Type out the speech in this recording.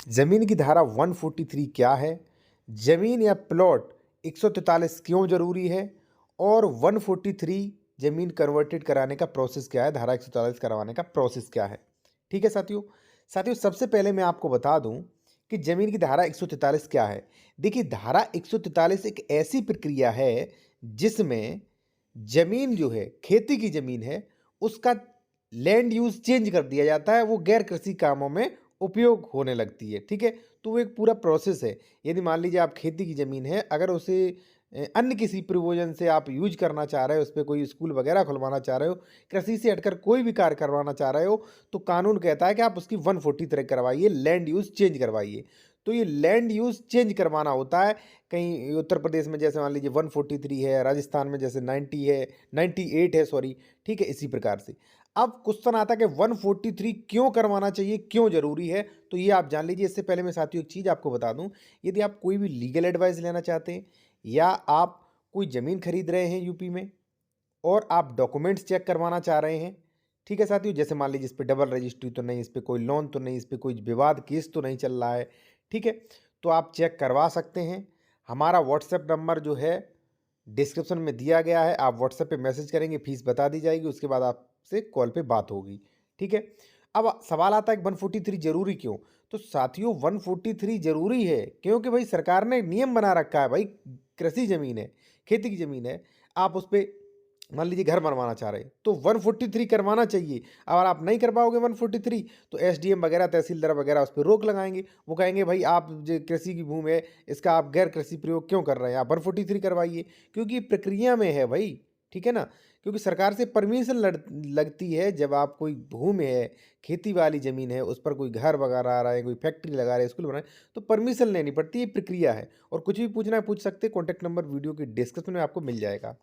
जमीन की धारा 143 क्या है, जमीन या प्लॉट 143 क्यों जरूरी है और 143 जमीन कन्वर्टेड कराने का प्रोसेस क्या है, धारा 143 करवाने का प्रोसेस क्या है। ठीक है साथियों। साथियों सबसे पहले मैं आपको बता दूं कि जमीन की धारा 143 क्या है। देखिए धारा 143 एक ऐसी प्रक्रिया है जिसमें जमीन जो है, खेती की जमीन है, उसका लैंड यूज चेंज कर दिया जाता है, वो गैर कृषि कामों में उपयोग होने लगती है। ठीक है, तो वो एक पूरा प्रोसेस है। यदि मान लीजिए आप खेती की ज़मीन है, अगर उसे अन्य किसी प्रयोजन से आप यूज करना चाह रहे हो, उस पर कोई स्कूल वगैरह खुलवाना चाह रहे हो, कृषि से हटकर कोई भी कार्य करवाना चाह रहे हो, तो कानून कहता है कि आप उसकी 143 करवाइए, लैंड यूज चेंज करवाइए। तो ये लैंड यूज चेंज करवाना होता है। कहीं उत्तर प्रदेश में जैसे मान लीजिए 143 है, राजस्थान में जैसे 90 है, 98 है, सॉरी। ठीक है, इसी प्रकार से अब क्वेश्चन आता है कि 143 क्यों करवाना चाहिए, क्यों जरूरी है, तो ये आप जान लीजिए। इससे पहले मैं साथियों एक चीज़ आपको बता दूं, यदि आप कोई भी लीगल एडवाइस लेना चाहते हैं या आप कोई ज़मीन खरीद रहे हैं यूपी में और आप डॉक्यूमेंट्स चेक करवाना चाह रहे हैं, ठीक है साथियों, जैसे मान लीजिए इस पर डबल रजिस्ट्री तो नहीं, इस पर कोई लोन तो नहीं, इस पर कोई विवाद केस तो नहीं चल रहा है, ठीक है, तो आप चेक करवा सकते हैं। हमारा व्हाट्सएप नंबर जो है डिस्क्रिप्शन में दिया गया है, आप व्हाट्सएप पे मैसेज करेंगे, फीस बता दी जाएगी, उसके बाद आपसे कॉल पे बात होगी। ठीक है, अब सवाल आता है 143 जरूरी क्यों। तो साथियों 143 जरूरी है क्योंकि भाई सरकार ने नियम बना रखा है, भाई कृषि जमीन है, खेती की जमीन है, आप उस पर मान लीजिए घर बनवाना चाह रहे हैं तो 143 करवाना चाहिए। अगर आप नहीं कर पाओगे 143 तो एसडीएम वगैरह, तहसीलदार वगैरह उस पर रोक लगाएंगे। वो कहेंगे भाई आप जो कृषि की भूमि है, इसका आप गैर कृषि प्रयोग क्यों कर रहे हैं, आप 143 करवाइए, क्योंकि ये प्रक्रिया में है भाई। ठीक है ना, क्योंकि सरकार से परमिशन लगती है जब आप कोई भूमि है, खेती वाली जमीन है, उस पर कोई घर वगैरह आ रहा है, कोई फैक्ट्री लगा रहे हैं, स्कूल बना रहे हैं, तो परमिशन लेनी पड़ती है, ये प्रक्रिया है। और कुछ भी पूछना है पूछ सकते हैं, कॉन्टैक्ट नंबर वीडियो की डिस्क्रिप्शन में आपको मिल जाएगा।